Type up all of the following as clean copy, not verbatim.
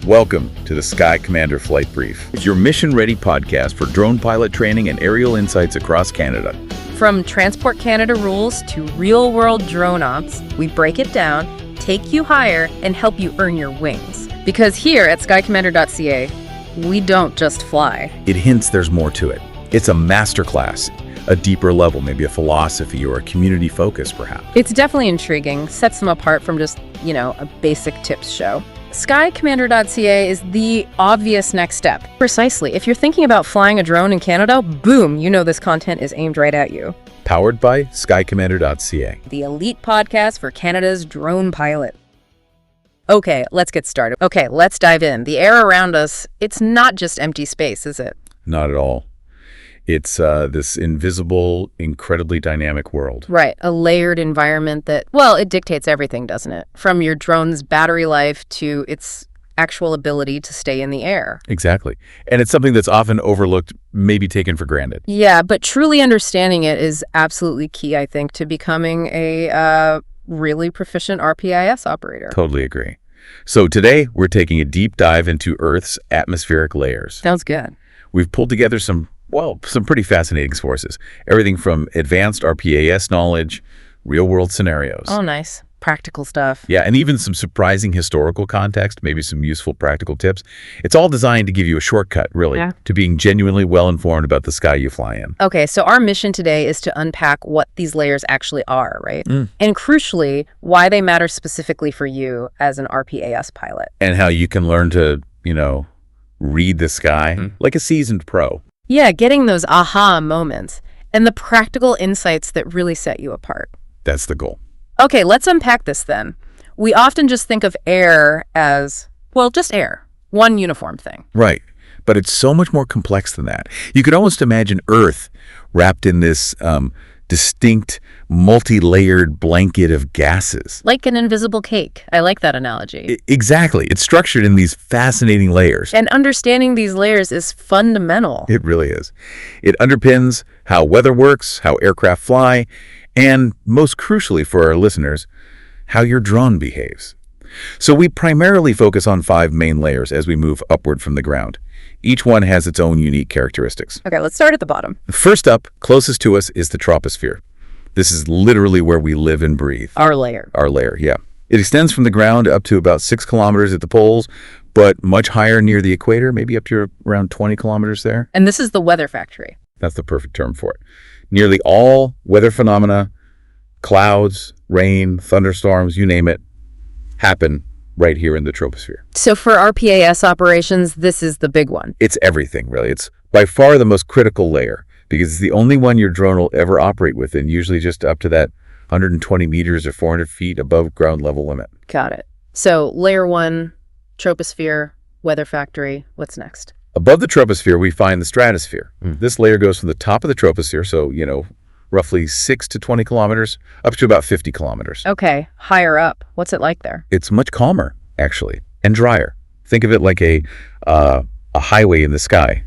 Welcome to the Sky Commander Flight Brief. It's your mission-ready podcast for drone pilot training and aerial insights across Canada. From Transport Canada rules to real-world drone ops, we break it down, take you higher, and help you earn your wings. Because here at skycommander.ca, we don't just fly. It hints there's more to it. It's a masterclass, a deeper level, maybe a philosophy or a community focus, perhaps. It's definitely intriguing, sets them apart from just, a basic tips show. Skycommander.ca is the obvious next step. Precisely. If you're thinking about flying a drone in Canada, boom, this content is aimed right at you. Powered by skycommander.ca. The elite podcast for Canada's drone pilot. Okay, let's get started. Okay, let's dive in. The air around us, it's not just empty space, is it? Not at all. It's this invisible, incredibly dynamic world. Right, a layered environment that, it dictates everything, doesn't it? From your drone's battery life to its actual ability to stay in the air. Exactly. And it's something that's often overlooked, maybe taken for granted. Yeah, but truly understanding it is absolutely key, I think, to becoming a really proficient RPAS operator. Totally agree. So today, we're taking a deep dive into Earth's atmospheric layers. Sounds good. We've pulled together some pretty fascinating sources. Everything from advanced RPAS knowledge, real-world scenarios. Oh, nice. Practical stuff. Yeah, and even some surprising historical context, maybe some useful practical tips. It's all designed to give you a shortcut, really, to being genuinely well-informed about the sky you fly in. Okay, so our mission today is to unpack what these layers actually are, right? And crucially, why they matter specifically for you as an RPAS pilot. And how you can learn to, read the sky like a seasoned pro. Yeah, getting those aha moments and the practical insights that really set you apart. That's the goal. Okay, let's unpack this then. We often just think of air as, just air. One uniform thing. Right. But it's so much more complex than that. You could almost imagine Earth wrapped in this distinct, multi-layered blanket of gases. Like an invisible cake. I like that analogy. Exactly. It's structured in these fascinating layers. And understanding these layers is fundamental. It really is. It underpins how weather works, how aircraft fly, and most crucially for our listeners, how your drone behaves. So we primarily focus on 5 main layers as we move upward from the ground. Each one has its own unique characteristics. Okay, let's start at the bottom. First up, closest to us, is the troposphere. This is literally where we live and breathe. Our layer. Our layer, yeah. It extends from the ground up to about 6 kilometers at the poles, but much higher near the equator, maybe up to around 20 kilometers there. And this is the weather factory. That's the perfect term for it. Nearly all weather phenomena, clouds, rain, thunderstorms, you name it, happen right here in the troposphere. So for RPAS operations, this is the big one. It's everything, really. It's by far the most critical layer because it's the only one your drone will ever operate within, usually just up to that 120 meters or 400 feet above ground level limit. Got it. So layer 1, troposphere, weather factory. What's next? Above the troposphere, we find the stratosphere. This layer goes from the top of the troposphere, so, roughly 6 to 20 kilometers, up to about 50 kilometers. Okay, higher up. What's it like there? It's much calmer, actually, and drier. Think of it like a highway in the sky.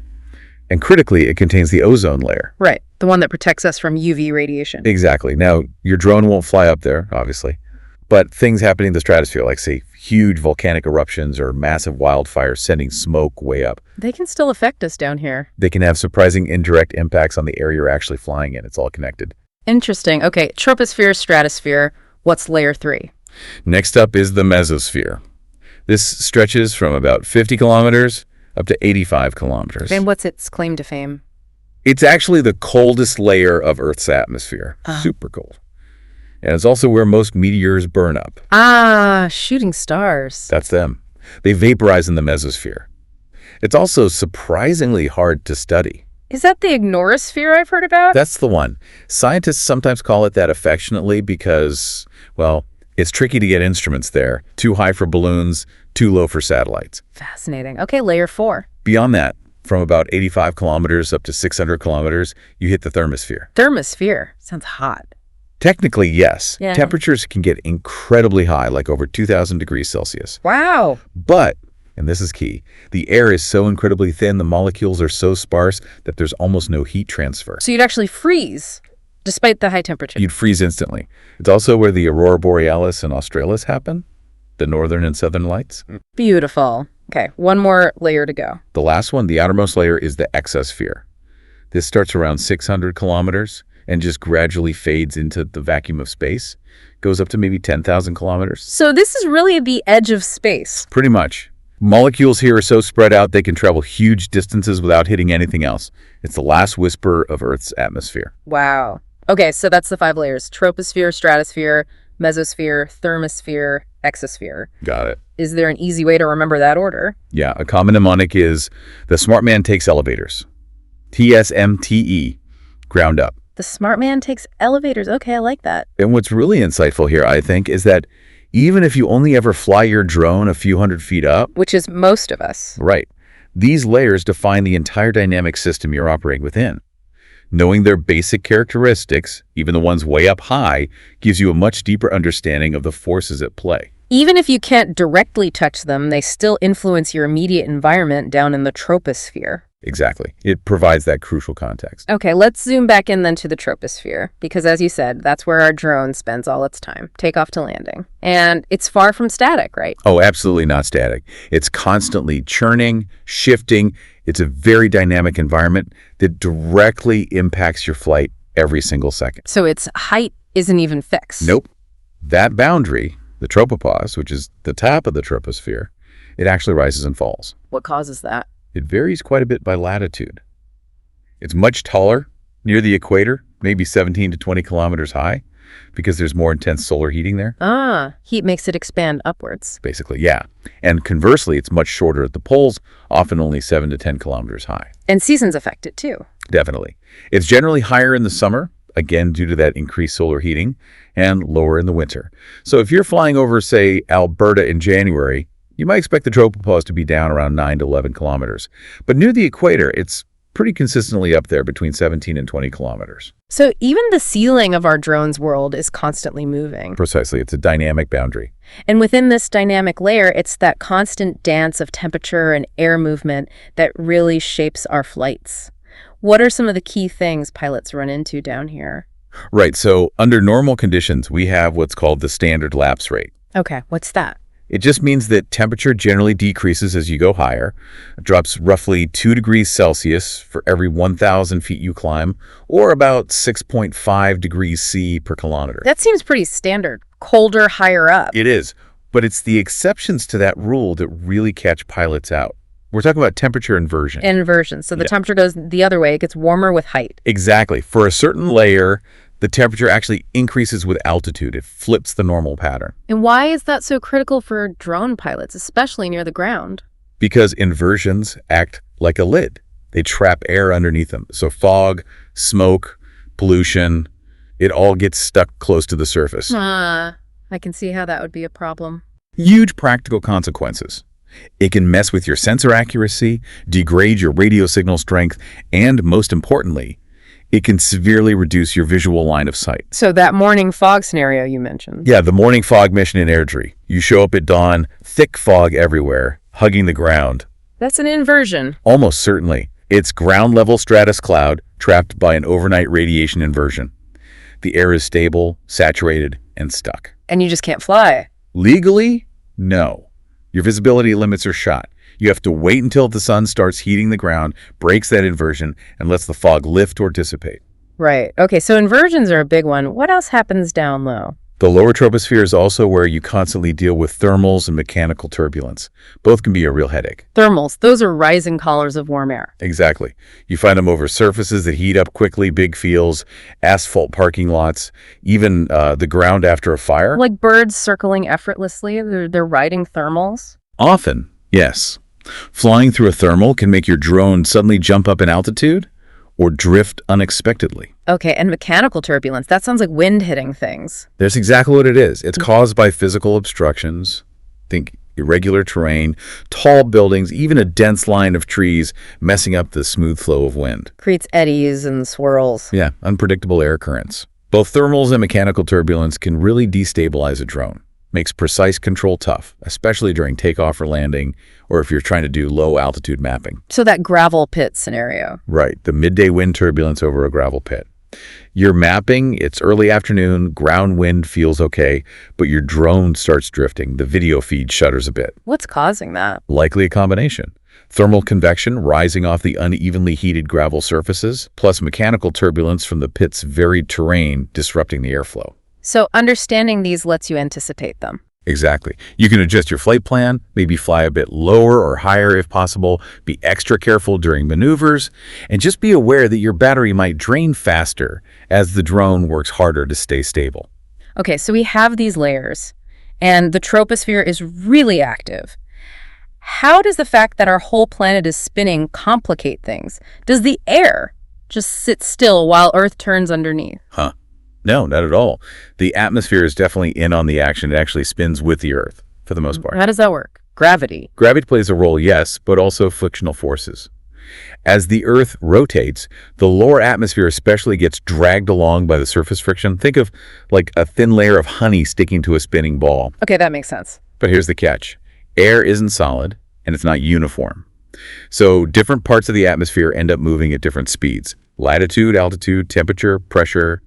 And critically, it contains the ozone layer. Right, the one that protects us from UV radiation. Exactly. Now, your drone won't fly up there, obviously, but things happening in the stratosphere, like, say, huge volcanic eruptions or massive wildfires sending smoke way up. They can still affect us down here. They can have surprising indirect impacts on the area you're actually flying in. It's all connected. Interesting. Okay, troposphere, stratosphere. What's layer 3? Next up is the mesosphere. This stretches from about 50 kilometers up to 85 kilometers. And what's its claim to fame? It's actually the coldest layer of Earth's atmosphere. Super cold. And it's also where most meteors burn up. Ah, shooting stars. That's them. They vaporize in the mesosphere. It's also surprisingly hard to study. Is that the ignorosphere I've heard about? That's the one. Scientists sometimes call it that affectionately because, it's tricky to get instruments there. Too high for balloons, too low for satellites. Fascinating. Okay, layer 4. Beyond that, from about 85 kilometers up to 600 kilometers, you hit the thermosphere. Thermosphere. Sounds hot. Technically, yes. Yeah. Temperatures can get incredibly high, like over 2,000 degrees Celsius. Wow. But, and this is key, the air is so incredibly thin, the molecules are so sparse that there's almost no heat transfer. So you'd actually freeze despite the high temperature. You'd freeze instantly. It's also where the aurora borealis and australis happen, the northern and southern lights. Beautiful. Okay, one more layer to go. The last one, the outermost layer, is the exosphere. This starts around 600 kilometers and just gradually fades into the vacuum of space. Goes up to maybe 10,000 kilometers. So this is really the edge of space. Pretty much. Molecules here are so spread out they can travel huge distances without hitting anything else. It's the last whisper of Earth's atmosphere. Wow. Okay, so that's the 5 layers. Troposphere, stratosphere, mesosphere, thermosphere, exosphere. Got it. Is there an easy way to remember that order? Yeah, a common mnemonic is the smart man takes elevators. TSMTE, ground up. The smart man takes elevators. Okay, I like that. And what's really insightful here, I think, is that even if you only ever fly your drone a few hundred feet up, Which is most of us. right, these layers define the entire dynamic system you're operating within. Knowing their basic characteristics, even the ones way up high, gives you a much deeper understanding of the forces at play. Even if you can't directly touch them, they still influence your immediate environment down in the troposphere. Exactly. It provides that crucial context. Okay, let's zoom back in then to the troposphere, because as you said, that's where our drone spends all its time, takeoff to landing. And it's far from static, right? Oh, absolutely not static. It's constantly churning, shifting. It's a very dynamic environment that directly impacts your flight every single second. So its height isn't even fixed. Nope. That boundary, the tropopause, which is the top of the troposphere, it actually rises and falls. What causes that? It varies quite a bit by latitude. It's much taller near the equator, maybe 17 to 20 kilometers high, because there's more intense solar heating there. Heat makes it expand upwards. Basically, yeah. And conversely, it's much shorter at the poles, often only 7 to 10 kilometers high. And seasons affect it too. Definitely. It's generally higher in the summer, again due to that increased solar heating, and lower in the winter. So if you're flying over, say, Alberta in January, you might expect the tropopause to be down around 9 to 11 kilometers. But near the equator, it's pretty consistently up there between 17 and 20 kilometers. So even the ceiling of our drone's world is constantly moving. Precisely. It's a dynamic boundary. And within this dynamic layer, it's that constant dance of temperature and air movement that really shapes our flights. What are some of the key things pilots run into down here? Right. So under normal conditions, we have what's called the standard lapse rate. Okay, what's that? It just means that temperature generally decreases as you go higher. It drops roughly 2 degrees Celsius for every 1,000 feet you climb, or about 6.5 degrees C per kilometer. That seems pretty standard. Colder, higher up. It is, but it's the exceptions to that rule that really catch pilots out. We're talking about temperature inversion. Inversion. So the Yeah. temperature goes the other way. It gets warmer with height. Exactly. For a certain layer, the temperature actually increases with altitude. It flips the normal pattern. And why is that so critical for drone pilots, especially near the ground? Because inversions act like a lid. They trap air underneath them. So fog, smoke, pollution, it all gets stuck close to the surface. I can see how that would be a problem. Huge practical consequences. It can mess with your sensor accuracy, degrade your radio signal strength, and most importantly, it can severely reduce your visual line of sight. So that morning fog scenario you mentioned. Yeah, the morning fog mission in Airdrie. You show up at dawn, thick fog everywhere, hugging the ground. That's an inversion. Almost certainly. It's ground-level stratus cloud trapped by an overnight radiation inversion. The air is stable, saturated, and stuck. And you just can't fly. Legally, no. Your visibility limits are shot. You have to wait until the sun starts heating the ground, breaks that inversion, and lets the fog lift or dissipate. Right. Okay, so inversions are a big one. What else happens down low? The lower troposphere is also where you constantly deal with thermals and mechanical turbulence. Both can be a real headache. Thermals. Those are rising collars of warm air. Exactly. You find them over surfaces that heat up quickly, big fields, asphalt parking lots, even the ground after a fire. Like birds circling effortlessly. They're riding thermals. Often, yes. Flying through a thermal can make your drone suddenly jump up in altitude or drift unexpectedly. Okay, and mechanical turbulence. That sounds like wind hitting things. That's exactly what it is. It's caused by physical obstructions. Think irregular terrain, tall buildings, even a dense line of trees messing up the smooth flow of wind. Creates eddies and swirls. Yeah, unpredictable air currents. Both thermals and mechanical turbulence can really destabilize a drone. Makes precise control tough, especially during takeoff or landing, or if you're trying to do low-altitude mapping. So that gravel pit scenario. Right, the midday wind turbulence over a gravel pit. You're mapping, it's early afternoon, ground wind feels okay, but your drone starts drifting. The video feed shudders a bit. What's causing that? Likely a combination. Thermal convection rising off the unevenly heated gravel surfaces, plus mechanical turbulence from the pit's varied terrain disrupting the airflow. So understanding these lets you anticipate them. Exactly. You can adjust your flight plan, maybe fly a bit lower or higher if possible, be extra careful during maneuvers, and just be aware that your battery might drain faster as the drone works harder to stay stable. Okay, so we have these layers, and the troposphere is really active. How does the fact that our whole planet is spinning complicate things? Does the air just sit still while Earth turns underneath? No, not at all. The atmosphere is definitely in on the action. It actually spins with the Earth, for the most part. How does that work? Gravity. Gravity plays a role, yes, but also frictional forces. As the Earth rotates, the lower atmosphere especially gets dragged along by the surface friction. Think of like a thin layer of honey sticking to a spinning ball. Okay, that makes sense. But here's the catch. Air isn't solid, and it's not uniform. So different parts of the atmosphere end up moving at different speeds. Latitude, altitude, temperature, pressure,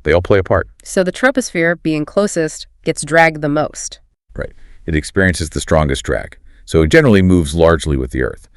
they all play a part. So the troposphere, being closest, gets dragged the most. Right. It experiences the strongest drag. So it generally moves largely with the Earth.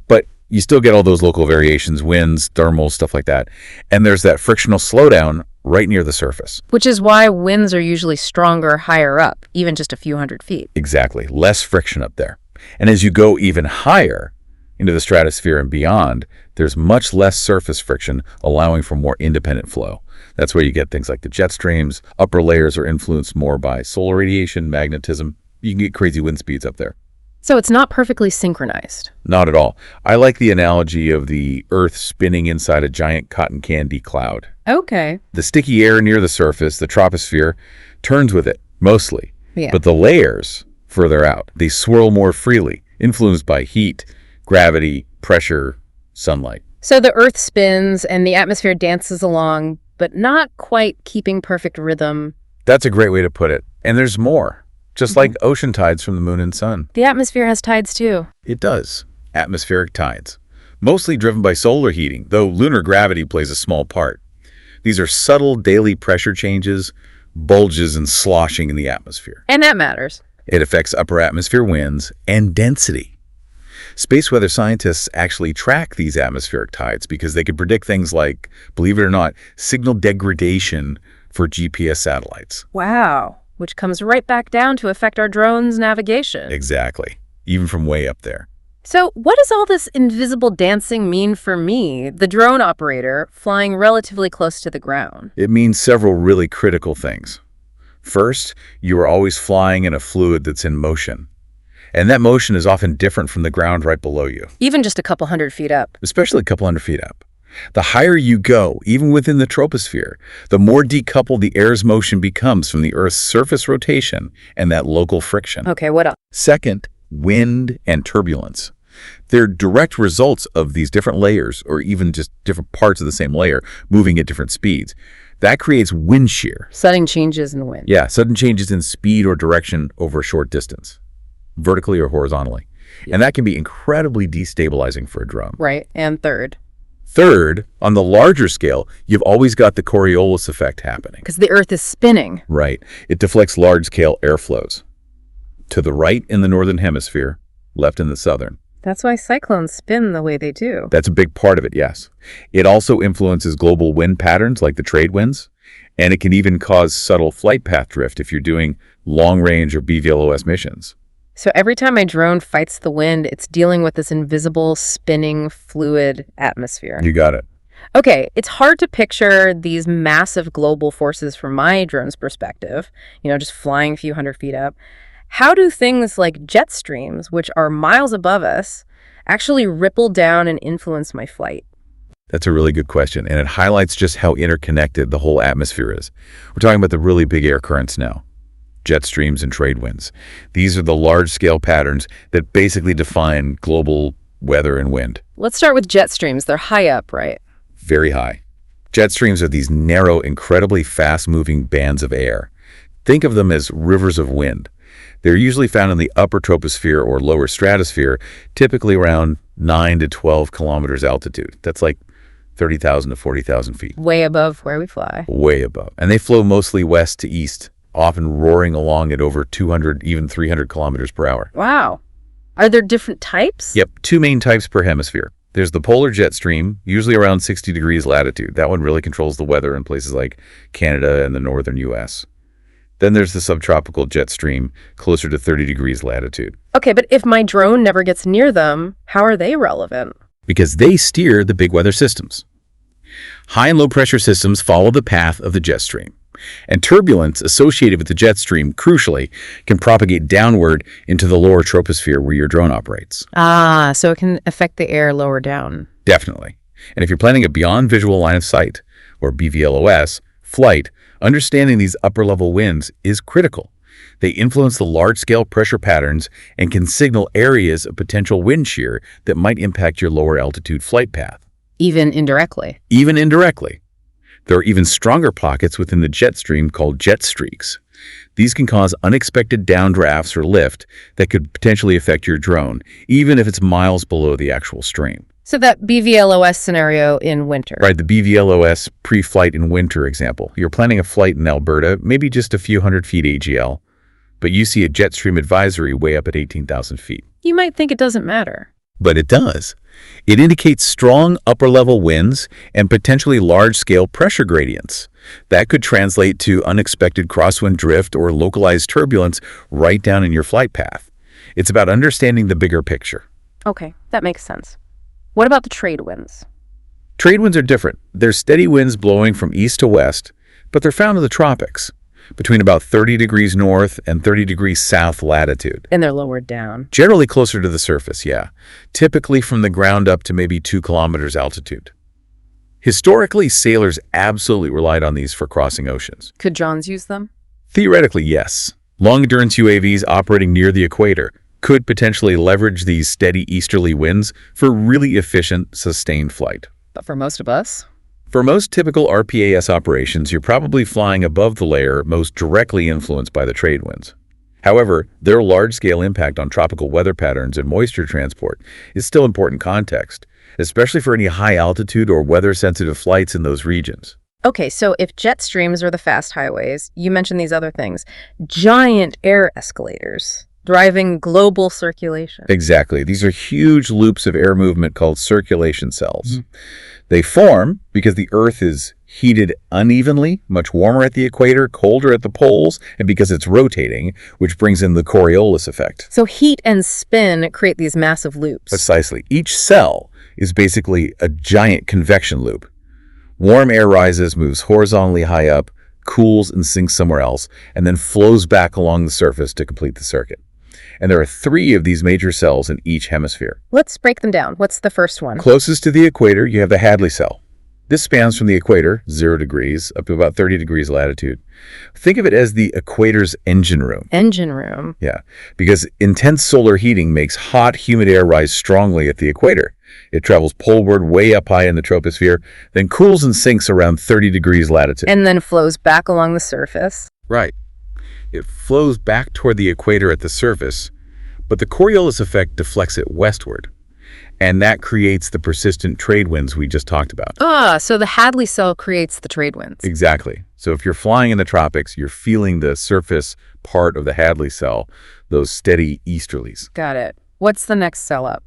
But you still get all those local variations, winds, thermals, stuff like that. And there's that frictional slowdown right near the surface. Which is why winds are usually stronger higher up, even just a few hundred feet. Exactly. Less friction up there. And as you go even higher into the stratosphere and beyond, there's much less surface friction, allowing for more independent flow. That's where you get things like the jet streams. Upper layers are influenced more by solar radiation, magnetism. You can get crazy wind speeds up there. So it's not perfectly synchronized. Not at all. I like the analogy of the Earth spinning inside a giant cotton candy cloud. Okay. The sticky air near the surface, the troposphere, turns with it, mostly. Yeah. But the layers further out, they swirl more freely, influenced by heat, gravity, pressure, sunlight. So the Earth spins and the atmosphere dances along, but not quite keeping perfect rhythm. That's a great way to put it. And there's more. Just like ocean tides from the moon and sun. The atmosphere has tides too. It does. Atmospheric tides. Mostly driven by solar heating, though lunar gravity plays a small part. These are subtle daily pressure changes, bulges and sloshing in the atmosphere. And that matters. It affects upper atmosphere winds and density. Space weather scientists actually track these atmospheric tides because they can predict things like, believe it or not, signal degradation for GPS satellites. Wow. Which comes right back down to affect our drone's navigation. Exactly. Even from way up there. So what does all this invisible dancing mean for me, the drone operator, flying relatively close to the ground? It means several really critical things. First, you are always flying in a fluid that's in motion. And that motion is often different from the ground right below you. Even just a couple hundred feet up. Especially a couple hundred feet up. The higher you go, even within the troposphere, the more decoupled the air's motion becomes from the Earth's surface rotation and that local friction. Okay, what else? Second, wind and turbulence. They're direct results of these different layers, or even just different parts of the same layer, moving at different speeds. That creates wind shear. Sudden changes in the wind. Yeah, sudden changes in speed or direction over a short distance, vertically or horizontally. And that can be incredibly destabilizing for a drone. Right, and Third, on the larger scale, you've always got the Coriolis effect happening. because the Earth is spinning. Right. It deflects large-scale airflows. To the right in the northern hemisphere, left in the southern. That's why cyclones spin the way they do. That's a big part of it, yes. It also influences global wind patterns like the trade winds, and it can even cause subtle flight path drift if you're doing long-range or BVLOS missions. So every time my drone fights the wind, it's dealing with this invisible, spinning, fluid atmosphere. You got it. Okay, it's hard to picture these massive global forces from my drone's perspective, just flying a few hundred feet up. How do things like jet streams, which are miles above us, actually ripple down and influence my flight? That's a really good question, and it highlights just how interconnected the whole atmosphere is. We're talking about the really big air currents now. Jet streams and trade winds. These are the large-scale patterns that basically define global weather and wind. Let's start with jet streams. They're high up, right? Very high. Jet streams are these narrow, incredibly fast-moving bands of air. Think of them as rivers of wind. They're usually found in the upper troposphere or lower stratosphere, typically around 9 to 12 kilometers altitude. That's like 30,000 to 40,000 feet. Way above where we fly. Way above. And they flow mostly west to east, often roaring along at over 200, even 300 kilometers per hour. Wow. Are there different types? Yep, two main types per hemisphere. There's the polar jet stream, usually around 60 degrees latitude. That one really controls the weather in places like Canada and the northern U.S. Then there's the subtropical jet stream, closer to 30 degrees latitude. Okay, but if my drone never gets near them, how are they relevant? Because they steer the big weather systems. High and low pressure systems follow the path of the jet stream. And turbulence associated with the jet stream, crucially, can propagate downward into the lower troposphere where your drone operates. Ah, so it can affect the air lower down. Definitely. And if you're planning a beyond visual line of sight, or BVLOS, flight, understanding these upper-level winds is critical. They influence the large-scale pressure patterns and can signal areas of potential wind shear that might impact your lower altitude flight path. Even indirectly? Even indirectly. There are even stronger pockets within the jet stream called jet streaks. These can cause unexpected downdrafts or lift that could potentially affect your drone, even if it's miles below the actual stream. So that BVLOS scenario in winter. Right, the BVLOS pre-flight in winter example. You're planning a flight in Alberta, maybe just a few hundred feet AGL, but you see a jet stream advisory way up at 18,000 feet. You might think it doesn't matter. But it does. It indicates strong upper-level winds and potentially large-scale pressure gradients. That could translate to unexpected crosswind drift or localized turbulence right down in your flight path. It's about understanding the bigger picture. Okay, that makes sense. What about the trade winds? Trade winds are different. They're steady winds blowing from east to west, but they're found in the tropics, between about 30 degrees north and 30 degrees south latitude. And they're lowered down. Generally closer to the surface, yeah. Typically from the ground up to maybe 2 kilometers altitude. Historically, sailors absolutely relied on these for crossing oceans. Could drones use them? Theoretically, yes. Long-endurance UAVs operating near the equator could potentially leverage these steady easterly winds for really efficient, sustained flight. But for most of us? For most typical RPAS operations, you're probably flying above the layer most directly influenced by the trade winds. However, their large-scale impact on tropical weather patterns and moisture transport is still important context, especially for any high-altitude or weather-sensitive flights in those regions. Okay, so if jet streams are the fast highways, you mentioned these other things. Giant air escalators driving global circulation. Exactly. These are huge loops of air movement called circulation cells. They form because the Earth is heated unevenly, much warmer at the equator, colder at the poles, and because it's rotating, which brings in the Coriolis effect. So heat and spin create these massive loops. Precisely. Each cell is basically a giant convection loop. Warm air rises, moves horizontally high up, cools and sinks somewhere else, and then flows back along the surface to complete the circuit. And there are 3 of these major cells in each hemisphere. Let's break them down. What's the first one? Closest to the equator, you have the Hadley cell. This spans from the equator, 0 degrees, up to about 30 degrees latitude. Think of it as the equator's engine room. Engine room? Yeah, because intense solar heating makes hot, humid air rise strongly at the equator. It travels poleward way up high in the troposphere, then cools and sinks around 30 degrees latitude. And then flows back along the surface. Right. It flows back toward the equator at the surface, but the Coriolis effect deflects it westward. And that creates the persistent trade winds we just talked about. Ah, so the Hadley cell creates the trade winds. Exactly. So if you're flying in the tropics, you're feeling the surface part of the Hadley cell, those steady easterlies. Got it. What's the next cell up?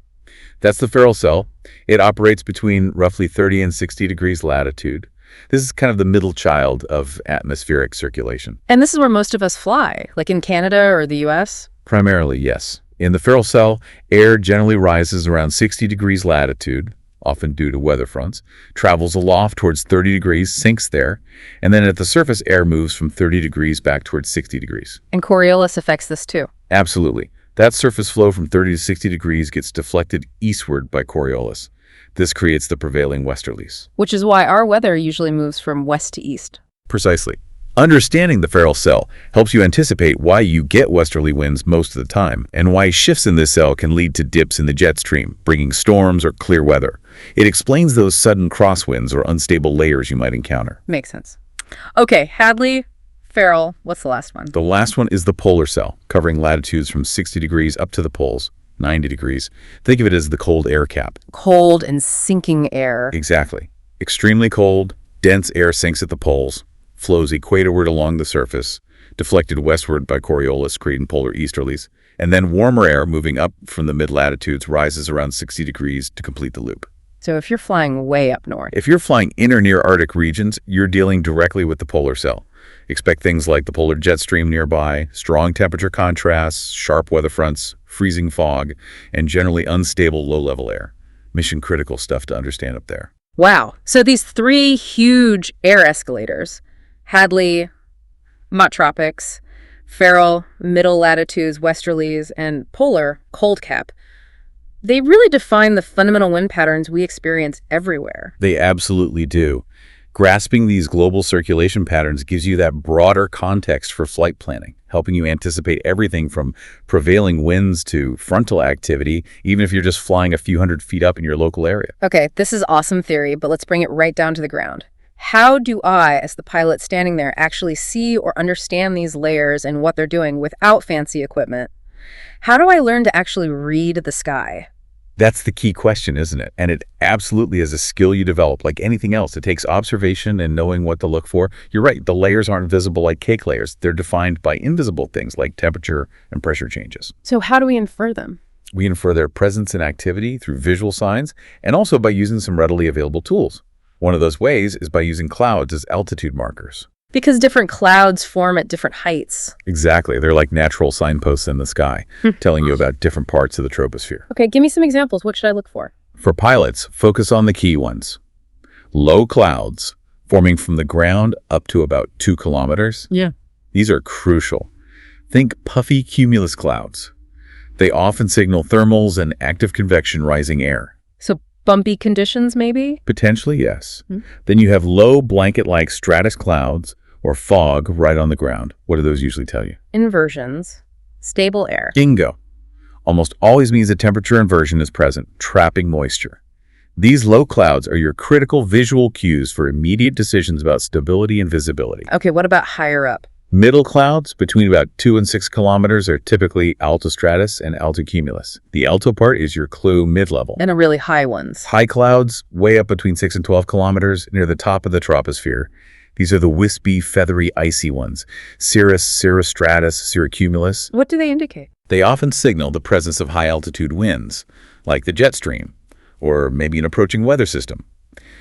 That's the Ferrel cell. It operates between roughly 30 and 60 degrees latitude. This is kind of the middle child of atmospheric circulation. And this is where most of us fly, like in Canada or the US? Primarily, yes. In the Ferrel cell, air generally rises around 60 degrees latitude, often due to weather fronts, travels aloft towards 30 degrees, sinks there, and then at the surface, air moves from 30 degrees back towards 60 degrees. And Coriolis affects this too? Absolutely. That surface flow from 30 to 60 degrees gets deflected eastward by Coriolis. This creates the prevailing westerlies. Which is why our weather usually moves from west to east. Precisely. Understanding the Ferrel cell helps you anticipate why you get westerly winds most of the time, and why shifts in this cell can lead to dips in the jet stream, bringing storms or clear weather. It explains those sudden crosswinds or unstable layers you might encounter. Makes sense. Okay, Hadley, Ferrel, what's the last one? The last one is the polar cell, covering latitudes from 60 degrees up to the poles, 90 degrees. Think of it as the cold air cap. Cold and sinking air. Exactly. Extremely cold, dense air sinks at the poles, flows equatorward along the surface, deflected westward by Coriolis, creating polar easterlies, and then warmer air moving up from the mid-latitudes rises around 60 degrees to complete the loop. So if you're flying way up north. If you're flying in or near Arctic regions, you're dealing directly with the polar cell. Expect things like the polar jet stream nearby, strong temperature contrasts, sharp weather fronts, freezing fog, and generally unstable low-level air. Mission-critical stuff to understand up there. Wow. So these three huge air escalators, Hadley, Mott Tropics, Ferrel, middle latitudes, westerlies, and polar, cold cap, they really define the fundamental wind patterns we experience everywhere. They absolutely do. Grasping these global circulation patterns gives you that broader context for flight planning, helping you anticipate everything from prevailing winds to frontal activity, even if you're just flying a few hundred feet up in your local area. Okay, this is awesome theory, but let's bring it right down to the ground. How do I, as the pilot standing there, actually see or understand these layers and what they're doing without fancy equipment? How do I learn to actually read the sky? That's the key question, isn't it? And it absolutely is a skill you develop. Like anything else, it takes observation and knowing what to look for. You're right, the layers aren't visible like cake layers. They're defined by invisible things like temperature and pressure changes. So how do we infer them? We infer their presence and activity through visual signs and also by using some readily available tools. One of those ways is by using clouds as altitude markers. Because different clouds form at different heights. Exactly. They're like natural signposts in the sky, telling you about different parts of the troposphere. Okay, give me some examples. What should I look for? For pilots, focus on the key ones. Low clouds forming from the ground up to about 2 kilometers. Yeah. These are crucial. Think puffy cumulus clouds. They often signal thermals and active convection rising air. So bumpy conditions, maybe? Potentially, yes. Then you have low blanket-like stratus clouds or fog right on the ground. What do those usually tell you? Inversions, stable air. Bingo. Almost always means a temperature inversion is present, trapping moisture. These low clouds are your critical visual cues for immediate decisions about stability and visibility. Okay, what about higher up? Middle clouds between about 2 and 6 kilometers are typically altostratus and altocumulus. The alto part is your clue mid-level. And the really high ones. High clouds, way up between 6 and 12 kilometers, near the top of the troposphere. These are the wispy, feathery, icy ones. Cirrus, cirrostratus, cirrocumulus. What do they indicate? They often signal the presence of high-altitude winds, like the jet stream, or maybe an approaching weather system.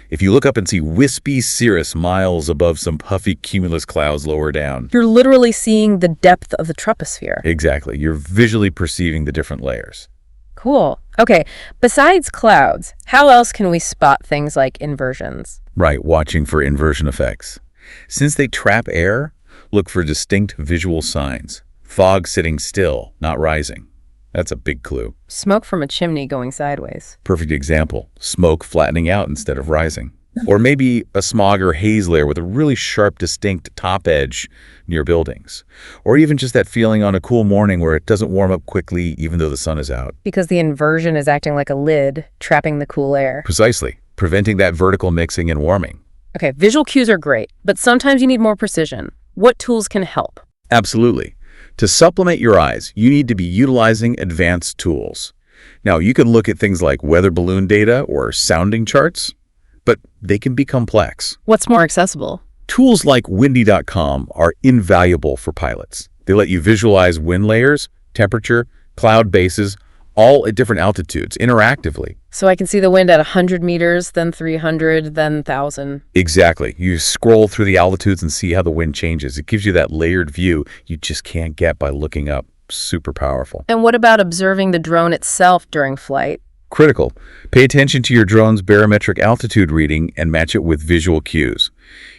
If you look up and see wispy cirrus miles above some puffy cumulus clouds lower down, You're literally seeing the depth of the troposphere. exactly, you're visually perceiving the different layers. Cool. Okay, besides clouds, how else can we spot things like inversions? Right, watching for inversion effects. Since they trap air, look for distinct visual signs. Fog sitting still, not rising. That's a big clue. Smoke from a chimney going sideways. Perfect example, smoke flattening out instead of rising. Or maybe a smog or haze layer with a really sharp, distinct top edge near buildings. Or even just that feeling on a cool morning where it doesn't warm up quickly even though the sun is out. Because the inversion is acting like a lid, trapping the cool air. Precisely, preventing that vertical mixing and warming. Okay, visual cues are great, but sometimes you need more precision. What tools can help? Absolutely. To supplement your eyes, you need to be utilizing advanced tools. Now, you can look at things like weather balloon data or sounding charts, but they can be complex. What's more accessible? Tools like windy.com are invaluable for pilots. They let you visualize wind layers, temperature, cloud bases, all at different altitudes, interactively. So I can see the wind at 100 meters, then 300, then 1,000. Exactly. You scroll through the altitudes and see how the wind changes. It gives you that layered view you just can't get by looking up. Super powerful. And what about observing the drone itself during flight? Critical. Pay attention to your drone's barometric altitude reading and match it with visual cues.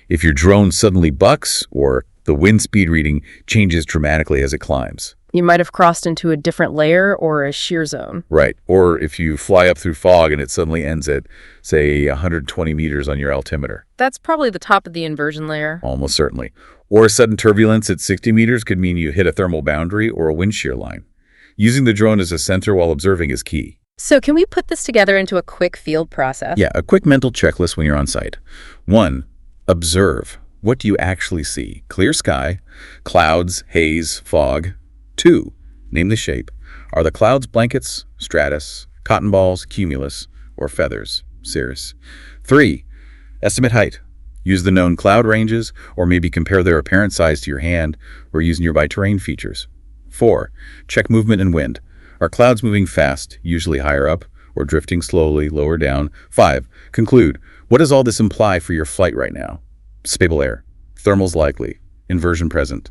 If your drone suddenly bucks or the wind speed reading changes dramatically as it climbs. You might have crossed into a different layer or a shear zone. Right. Or if you fly up through fog and it suddenly ends at, say, 120 meters on your altimeter. That's probably the top of the inversion layer. Almost certainly. Or a sudden turbulence at 60 meters could mean you hit a thermal boundary or a wind shear line. Using the drone as a center while observing is key. So can we put this together into a quick field process? Yeah, a quick mental checklist when you're on site. 1. Observe. What do you actually see? Clear sky, clouds, haze, fog. 2. Name the shape. Are the clouds blankets, stratus, cotton balls, cumulus, or feathers, cirrus? 3. Estimate height. Use the known cloud ranges, or maybe compare their apparent size to your hand, or use nearby terrain features. 4. Check movement and wind. Are clouds moving fast, usually higher up, or drifting slowly, lower down? 5. Conclude. What does all this imply for your flight right now? Stable air. Thermals likely. Inversion present.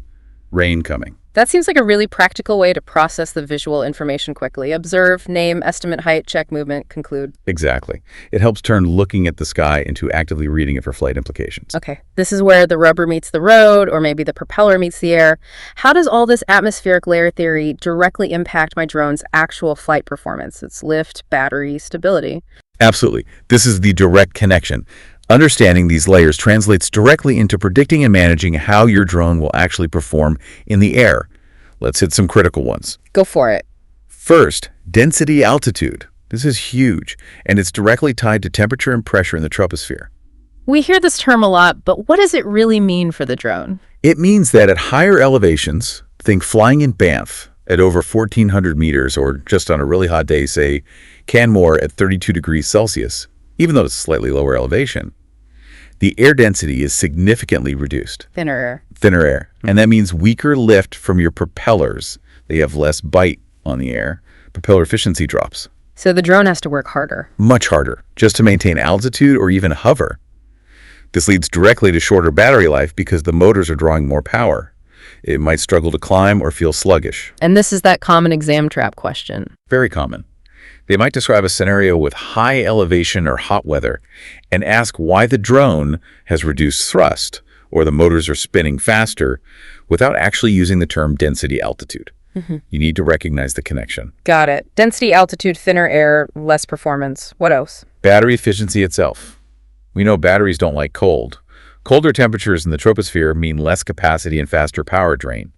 Rain coming. That seems like a really practical way to process the visual information quickly. Observe, name, estimate height, check movement, conclude. Exactly. It helps turn looking at the sky into actively reading it for flight implications. Okay, this is where the rubber meets the road, or maybe the propeller meets the air. How does all this atmospheric layer theory directly impact my drone's actual flight performance, its lift, battery, stability? Absolutely. This is the direct connection. Understanding these layers translates directly into predicting and managing how your drone will actually perform in the air. Let's hit some critical ones. Go for it. First, density altitude. This is huge, and it's directly tied to temperature and pressure in the troposphere. We hear this term a lot, but what does it really mean for the drone? It means that at higher elevations, think flying in Banff at over 1,400 meters, or just on a really hot day, say, Canmore at 32 degrees Celsius, even though it's slightly lower elevation, the air density is significantly reduced. Thinner air. Thinner air. And that means weaker lift from your propellers. They have less bite on the air. Propeller efficiency drops. So the drone has to work harder. Much harder, just to maintain altitude or even hover. This leads directly to shorter battery life because the motors are drawing more power. It might struggle to climb or feel sluggish. And this is that common exam trap question. Very common. They might describe a scenario with high elevation or hot weather and ask why the drone has reduced thrust or the motors are spinning faster without actually using the term density altitude. You need to recognize the connection. Got it. Density, altitude, thinner air, less performance. What else? Battery efficiency itself. We know batteries don't like cold. Colder temperatures in the troposphere mean less capacity and faster power drain.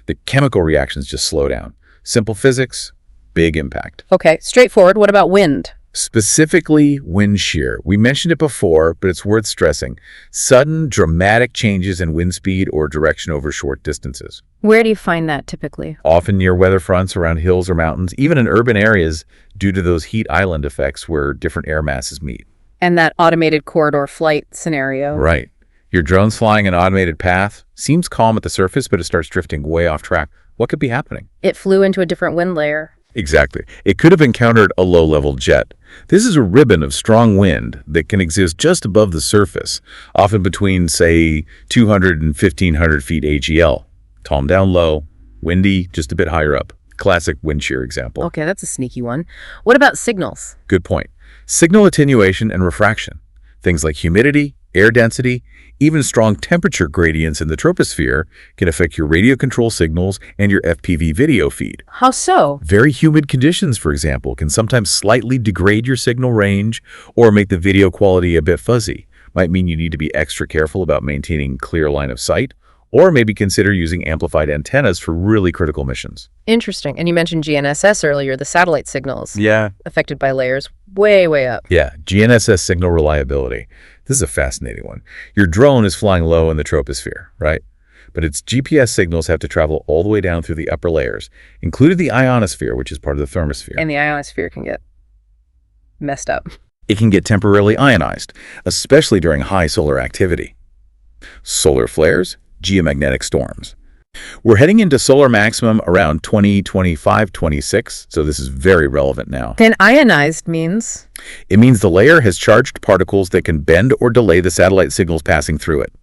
The chemical reactions just slow down. Simple physics, big impact. Okay, straightforward. What about wind? Specifically, wind shear. We mentioned it before, but it's worth stressing. Sudden, dramatic changes in wind speed or direction over short distances. Where do you find that typically? Often near weather fronts, around hills or mountains, even in urban areas due to those heat island effects where different air masses meet. And that automated corridor flight scenario. Right. Your drone's flying an automated path, seems calm at the surface, but it starts drifting way off track. What could be happening? It flew into a different wind layer. Exactly. It could have encountered a low-level jet. This is a ribbon of strong wind that can exist just above the surface, often between, say, 200 and 1,500 feet AGL. Calm down low, windy, just a bit higher up. Classic wind shear example. Okay, that's a sneaky one. What about signals? Good point. Signal attenuation and refraction. Things like humidity, air density, even strong temperature gradients in the troposphere can affect your radio control signals and your FPV video feed. How so? Very humid conditions, for example, can sometimes slightly degrade your signal range or make the video quality a bit fuzzy. Might mean you need to be extra careful about maintaining clear line of sight, or maybe consider using amplified antennas for really critical missions. Interesting. And you mentioned GNSS earlier, the satellite signals. Yeah. Affected by layers way, way up. Yeah, GNSS signal reliability. This is a fascinating one. Your drone is flying low in the troposphere, right? But its GPS signals have to travel all the way down through the upper layers, including the ionosphere, which is part of the thermosphere. And the ionosphere can get messed up. It can get temporarily ionized, especially during high solar activity. Solar flares, geomagnetic storms. We're heading into solar maximum around 2025, 26, so this is very relevant now. Then ionized means? It means the layer has charged particles that can bend or delay the satellite signals passing through it.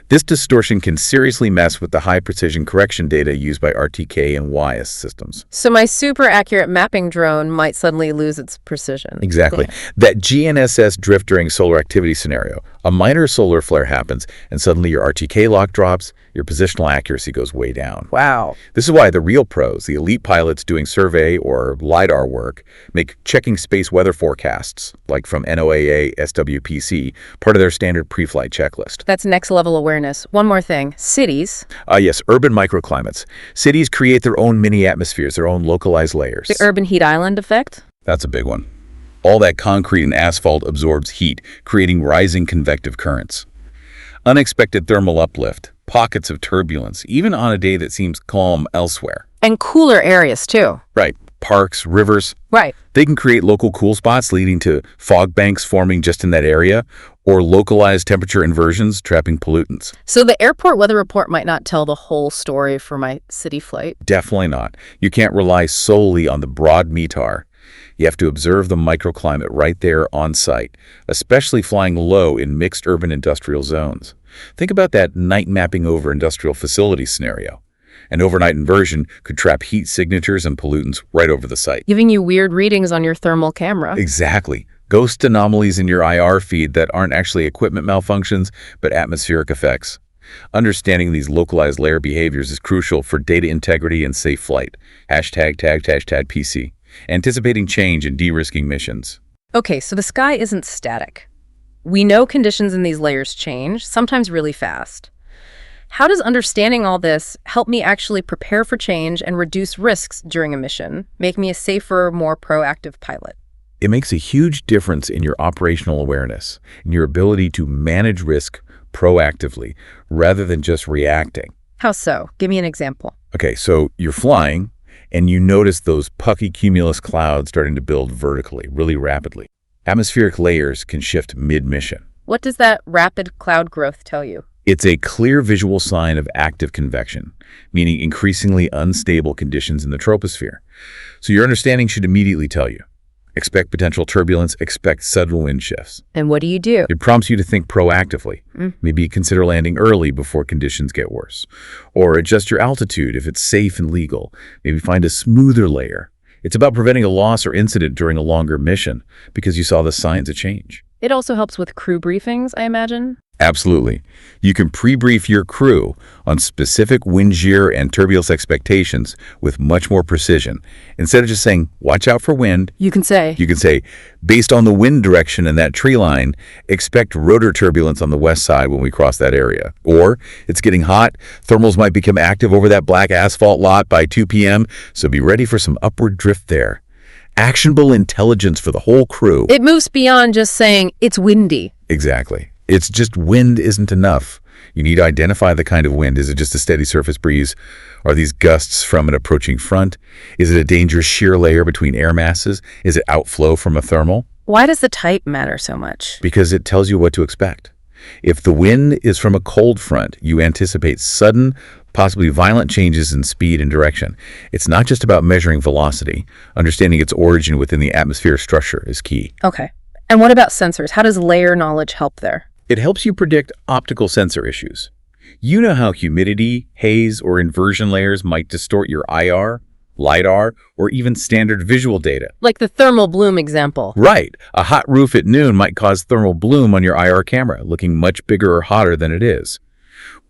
This distortion can seriously mess with the high-precision correction data used by RTK and WIAS systems. So my super accurate mapping drone might suddenly lose its precision. Exactly. That GNSS drift during solar activity scenario. A minor solar flare happens, and suddenly your RTK lock drops, your positional accuracy goes way down. Wow. This is why the real pros, the elite pilots doing survey or LiDAR work, make checking space weather forecasts, like from NOAA SWPC, part of their standard pre-flight checklist. That's next level awareness. One more thing. Cities. Yes, urban microclimates. Cities create their own mini atmospheres, their own localized layers. The urban heat island effect? That's a big one. All that concrete and asphalt absorbs heat, creating rising convective currents. Unexpected thermal uplift, pockets of turbulence, even on a day that seems calm elsewhere. And cooler areas, too. Right. parks, rivers. Right. They can create local cool spots leading to fog banks forming just in that area, or localized temperature inversions trapping pollutants. So the airport weather report might not tell the whole story for my city flight. Definitely not. You can't rely solely on the broad METAR. You have to observe the microclimate right there on site, especially flying low in mixed urban industrial zones. Think about that night mapping over industrial facility scenario. An overnight inversion could trap heat signatures and pollutants right over the site. Giving you weird readings on your thermal camera. Exactly. Ghost anomalies in your IR feed that aren't actually equipment malfunctions, but atmospheric effects. Understanding these localized layer behaviors is crucial for data integrity and safe flight. Hashtag PC. Anticipating change and de-risking missions. Okay, so the sky isn't static. We know conditions in these layers change, sometimes really fast. How does understanding all this help me actually prepare for change and reduce risks during a mission, make me a safer, more proactive pilot? It makes a huge difference in your operational awareness, in your ability to manage risk proactively rather than just reacting. How so? Give me an example. Okay, so you're flying and you notice those puffy cumulus clouds starting to build vertically, really rapidly. Atmospheric layers can shift mid-mission. What does that rapid cloud growth tell you? It's a clear visual sign of active convection, meaning increasingly unstable conditions in the troposphere. So your understanding should immediately tell you, expect potential turbulence, expect sudden wind shifts. And what do you do? It prompts you to think proactively. Maybe consider landing early before conditions get worse. Or adjust your altitude if it's safe and legal. Maybe find a smoother layer. It's about preventing a loss or incident during a longer mission because you saw the signs of change. It also helps with crew briefings, I imagine? Absolutely. You can pre-brief your crew on specific wind shear and turbulence expectations with much more precision. Instead of just saying, watch out for wind, You can say, based on the wind direction in that tree line, expect rotor turbulence on the west side when we cross that area. Or, it's getting hot, thermals might become active over that black asphalt lot by 2 p.m., so be ready for some upward drift there. Actionable intelligence for the whole crew. It moves beyond just saying, it's windy. Exactly. It's just wind isn't enough. You need to identify the kind of wind. Is it just a steady surface breeze? Are these gusts from an approaching front? Is it a dangerous shear layer between air masses? Is it outflow from a thermal? Why does the type matter so much? Because it tells you what to expect. If the wind is from a cold front, you anticipate sudden, possibly violent changes in speed and direction. It's not just about measuring velocity. Understanding its origin within the atmospheric structure is key. Okay. And what about sensors? How does layer knowledge help there? It helps you predict optical sensor issues. You know how humidity, haze, or inversion layers might distort your IR, LiDAR, or even standard visual data. Like the thermal bloom example. Right. A hot roof at noon might cause thermal bloom on your IR camera, looking much bigger or hotter than it is.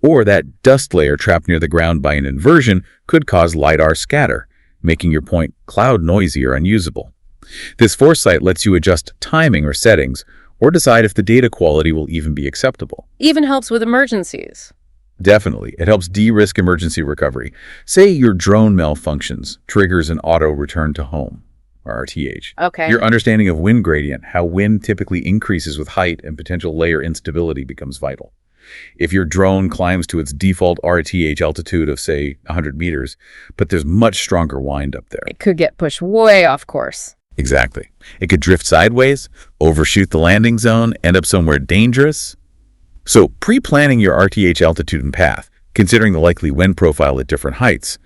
Or that dust layer trapped near the ground by an inversion could cause LiDAR scatter, making your point cloud noisy or unusable. This foresight lets you adjust timing or settings, or decide if the data quality will even be acceptable. Even helps with emergencies. Definitely. It helps de-risk emergency recovery. Say your drone malfunctions, triggers an auto return to home, or RTH. Okay. Your understanding of wind gradient, how wind typically increases with height and potential layer instability becomes vital. If your drone climbs to its default RTH altitude of, say, 100 meters, but there's much stronger wind up there. It could get pushed way off course. Exactly. It could drift sideways, overshoot the landing zone, end up somewhere dangerous. So pre-planning your RTH altitude and path, considering the likely wind profile at different heights,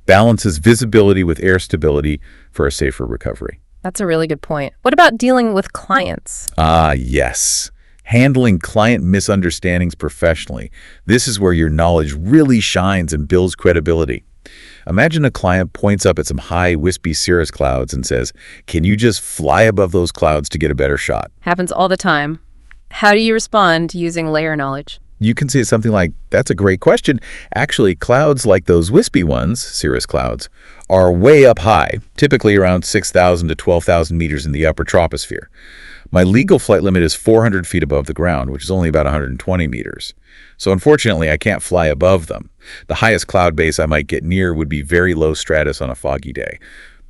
balances visibility with air stability for a safer recovery. That's a really good point. What about dealing with clients? Ah, yes. Handling client misunderstandings professionally. This is where your knowledge really shines and builds credibility. Imagine a client points up at some high, wispy cirrus clouds and says, "Can you just fly above those clouds to get a better shot?" Happens all the time. How do you respond using layer knowledge? You can say something like, "That's a great question. Actually, clouds like those wispy ones, cirrus clouds, are way up high, typically around 6,000 to 12,000 meters in the upper troposphere. My legal flight limit is 400 feet above the ground, which is only about 120 meters. So unfortunately, I can't fly above them. The highest cloud base I might get near would be very low stratus on a foggy day.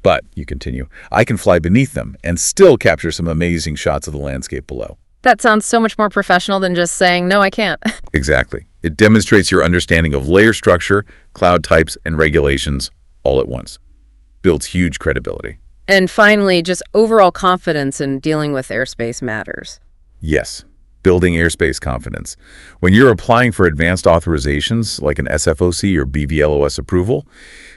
But," you continue, "I can fly beneath them and still capture some amazing shots of the landscape below." That sounds so much more professional than just saying, no, I can't. Exactly. It demonstrates your understanding of layer structure, cloud types, and regulations all at once. builds huge credibility. And finally, just overall confidence in dealing with airspace matters. Yes, building airspace confidence. When you're applying for advanced authorizations like an SFOC or BVLOS approval,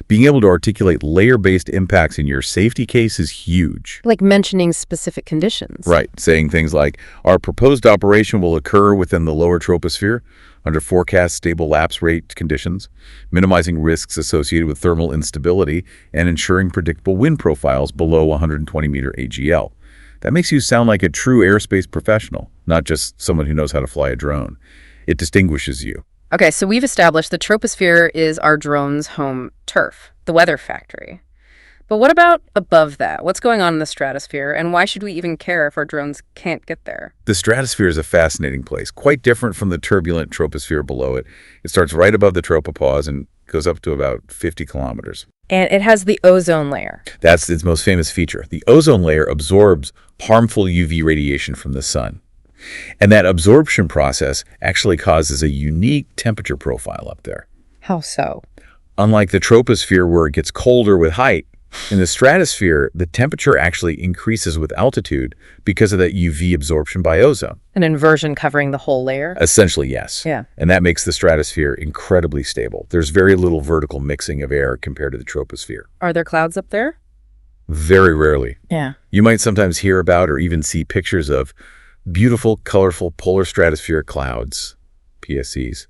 being able to articulate layer-based impacts in your safety case is huge. Like mentioning specific conditions. Right, saying things like, our proposed operation will occur within the lower troposphere under forecast stable lapse rate conditions, minimizing risks associated with thermal instability, and ensuring predictable wind profiles below 120-meter AGL. That makes you sound like a true airspace professional, not just someone who knows how to fly a drone. It distinguishes you. Okay, so we've established the troposphere is our drone's home turf, the weather factory. But what about above that? What's going on in the stratosphere, and why should we even care if our drones can't get there? The stratosphere is a fascinating place, quite different from the turbulent troposphere below it. It starts right above the tropopause and goes up to about 50 kilometers. And it has the ozone layer. That's its most famous feature. The ozone layer absorbs harmful UV radiation from the sun. And that absorption process actually causes a unique temperature profile up there. How so? Unlike the troposphere where it gets colder with height, in the stratosphere, the temperature actually increases with altitude because of that UV absorption by ozone. An inversion covering the whole layer? Essentially, yes. Yeah. And that makes the stratosphere incredibly stable. There's very little vertical mixing of air compared to the troposphere. Are there clouds up there? Very rarely. Yeah. You might sometimes hear about or even see pictures of beautiful, colorful polar stratospheric clouds, PSCs.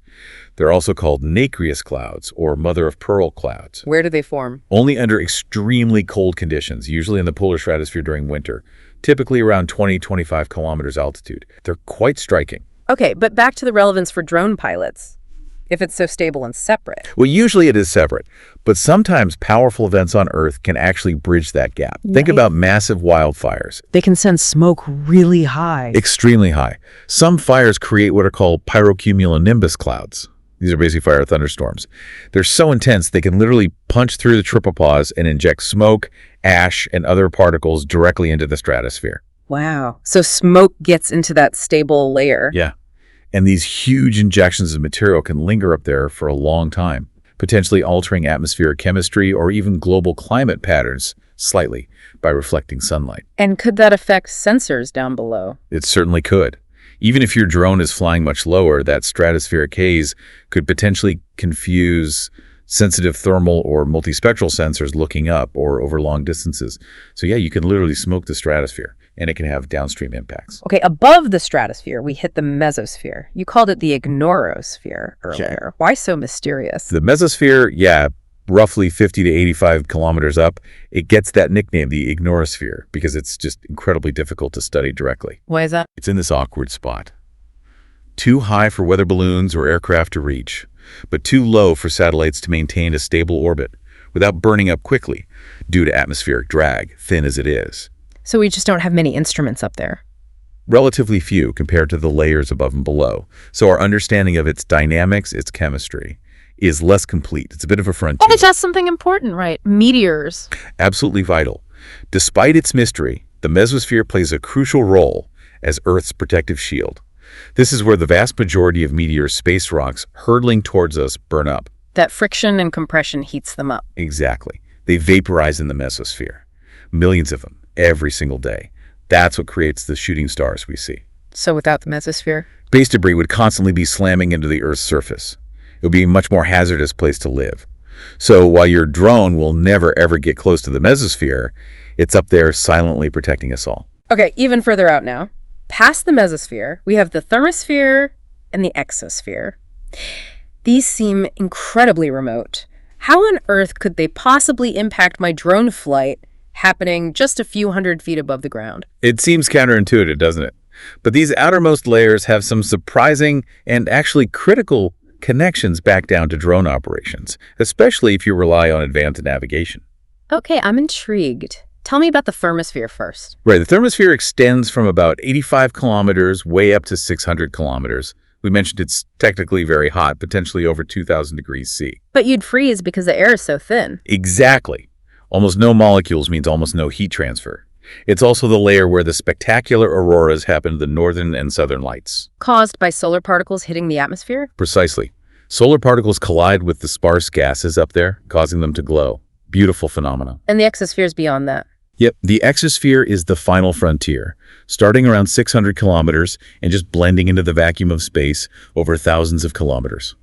They're also called nacreous clouds or mother-of-pearl clouds. Where do they form? Only under extremely cold conditions, usually in the polar stratosphere during winter, typically around 20-25 kilometers altitude. They're quite striking. Okay, but back to the relevance for drone pilots, if it's so stable and separate. Well, usually it is separate, but sometimes powerful events on Earth can actually bridge that gap. Think about massive wildfires. They can send smoke really high. Extremely high. Some fires create what are called pyrocumulonimbus clouds. These are basically fire thunderstorms. They're so intense they can literally punch through the tropopause and inject smoke, ash, and other particles directly into the stratosphere. Wow. So smoke gets into that stable layer. Yeah. And these huge injections of material can linger up there for a long time, potentially altering atmospheric chemistry or even global climate patterns slightly by reflecting sunlight. And could that affect sensors down below? It certainly could. Even if your drone is flying much lower, that stratospheric haze could potentially confuse sensitive thermal or multispectral sensors looking up or over long distances. So yeah, you can literally smoke the stratosphere, and it can have downstream impacts. Okay, above the stratosphere, we hit the mesosphere. You called it the ignorosphere earlier. Why so mysterious? The mesosphere, yeah, roughly 50 to 85 kilometers up, it gets that nickname, the ignorosphere, because it's just incredibly difficult to study directly. Why is that? It's in this awkward spot. Too high for weather balloons or aircraft to reach, but too low for satellites to maintain a stable orbit without burning up quickly due to atmospheric drag, thin as it is. So we just don't have many instruments up there. Relatively few compared to the layers above and below. So our understanding of its dynamics, its chemistry, is less complete. It's a bit of a frontier. And that's something important, right? Meteors. Absolutely vital. Despite its mystery, the mesosphere plays a crucial role as Earth's protective shield. This is where the vast majority of meteor space rocks hurtling towards us burn up. That friction and compression heats them up. Exactly. They vaporize in the mesosphere. Millions of them every single day. That's what creates the shooting stars we see. So without the mesosphere? Space debris would constantly be slamming into the Earth's surface. It would be a much more hazardous place to live. So while your drone will never ever get close to the mesosphere, it's up there silently protecting us all. Okay, even further out now. Past the mesosphere, we have the thermosphere and the exosphere. These seem incredibly remote. How on Earth could they possibly impact my drone flight happening just a few hundred feet above the ground? It seems counterintuitive, doesn't it? But these outermost layers have some surprising and actually critical connections back down to drone operations, especially if you rely on advanced navigation. Okay, I'm intrigued. Tell me about the thermosphere first. Right, the thermosphere extends from about 85 kilometers way up to 600 kilometers. We mentioned it's technically very hot, potentially over 2,000 degrees C. But you'd freeze because the air is so thin. Exactly. Almost no molecules means almost no heat transfer. It's also the layer where the spectacular auroras happen to the northern and southern lights. Caused by solar particles hitting the atmosphere? Precisely. Solar particles collide with the sparse gases up there, causing them to glow. Beautiful phenomena. And the exosphere is beyond that. Yep, the exosphere is the final frontier, starting around 600 kilometers and just blending into the vacuum of space over thousands of kilometers.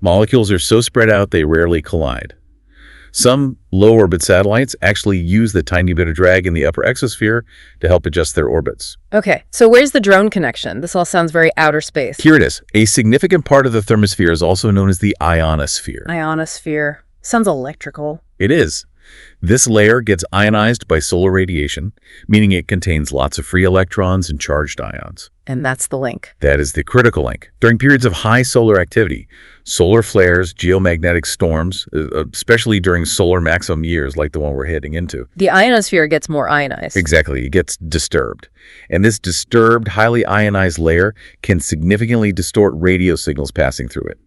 Molecules are so spread out they rarely collide. Some low-orbit satellites actually use the tiny bit of drag in the upper exosphere to help adjust their orbits. Okay, so where's the drone connection? This all sounds very outer space. Here it is. A significant part of the thermosphere is also known as the ionosphere. Ionosphere. Sounds electrical. It is. This layer gets ionized by solar radiation, meaning it contains lots of free electrons and charged ions. And that's the link. That is the critical link. During periods of high solar activity, solar flares, geomagnetic storms, especially during solar maximum years like the one we're heading into. The ionosphere gets more ionized. Exactly. It gets disturbed. And this disturbed, highly ionized layer can significantly distort radio signals passing through it,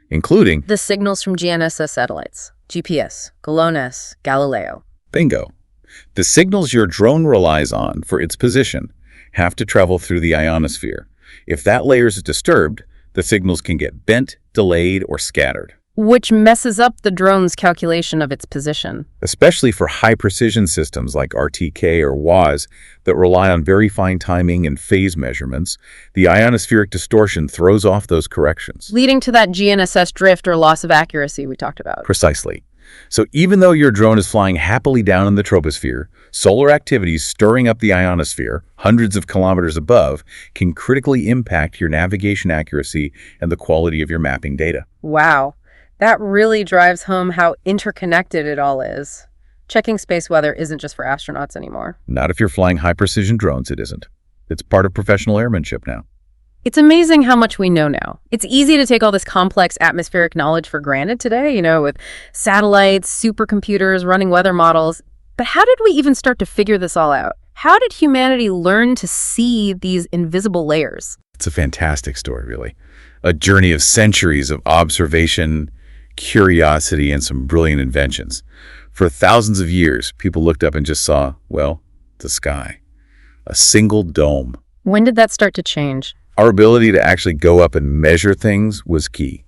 including the signals from GNSS satellites. GPS, GLONASS, Galileo. Bingo. The signals your drone relies on for its position have to travel through the ionosphere. If that layer is disturbed, the signals can get bent, delayed, or scattered. Which messes up the drone's calculation of its position. Especially for high-precision systems like RTK or WAAS that rely on very fine timing and phase measurements, the ionospheric distortion throws off those corrections. Leading to that GNSS drift or loss of accuracy we talked about. Precisely. So even though your drone is flying happily down in the troposphere, solar activities stirring up the ionosphere, hundreds of kilometers above, can critically impact your navigation accuracy and the quality of your mapping data. Wow. That really drives home how interconnected it all is. Checking space weather isn't just for astronauts anymore. Not if you're flying high-precision drones, it isn't. It's part of professional airmanship now. It's amazing how much we know now. It's easy to take all this complex atmospheric knowledge for granted today, with satellites, supercomputers, running weather models. But how did we even start to figure this all out? How did humanity learn to see these invisible layers? It's a fantastic story, really. A journey of centuries of observation, curiosity, and some brilliant inventions. For thousands of years, people looked up and just saw, well, the sky. A single dome. When did that start to change? Our ability to actually go up and measure things was key.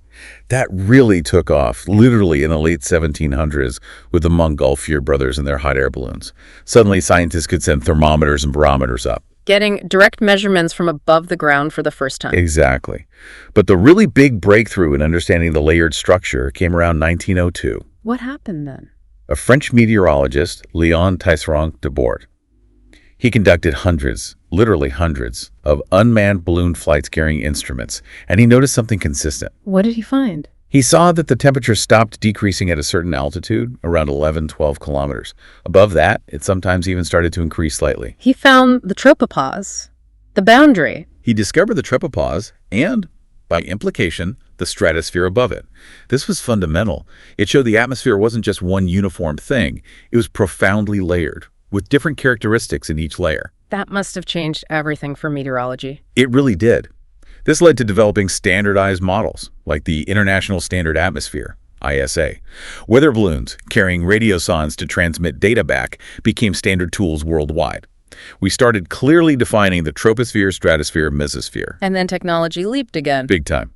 That really took off, literally in the late 1700s with the Montgolfier brothers and their hot air balloons. Suddenly, scientists could send thermometers and barometers up. Getting direct measurements from above the ground for the first time. Exactly. But the really big breakthrough in understanding the layered structure came around 1902. What happened then? A French meteorologist, Léon Tisserand de Bort. He conducted hundreds, literally hundreds, of unmanned balloon flights carrying instruments, and he noticed something consistent. What did he find? He saw that the temperature stopped decreasing at a certain altitude, around 11, 12 kilometers. Above that, it sometimes even started to increase slightly. He found the tropopause, the boundary. He discovered the tropopause and, by implication, the stratosphere above it. This was fundamental. It showed the atmosphere wasn't just one uniform thing. It was profoundly layered, with different characteristics in each layer. That must have changed everything for meteorology. It really did. This led to developing standardized models, like the International Standard Atmosphere, ISA. Weather balloons, carrying radiosondes to transmit data back, became standard tools worldwide. We started clearly defining the troposphere, stratosphere, mesosphere. And then technology leaped again. Big time.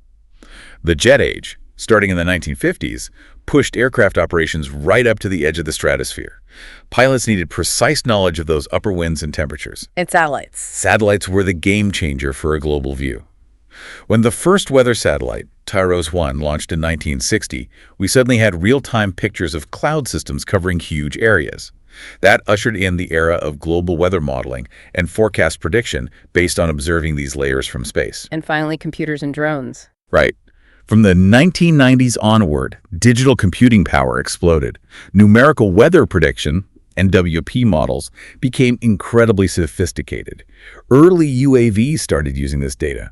The jet age, starting in the 1950s, pushed aircraft operations right up to the edge of the stratosphere. Pilots needed precise knowledge of those upper winds and temperatures. And satellites. Satellites were the game changer for a global view. When the first weather satellite, TIROS-1, launched in 1960, we suddenly had real-time pictures of cloud systems covering huge areas. That ushered in the era of global weather modeling and forecast prediction based on observing these layers from space. And finally, computers and drones. Right. From the 1990s onward, digital computing power exploded. Numerical weather prediction and WP models became incredibly sophisticated. Early UAVs started using this data.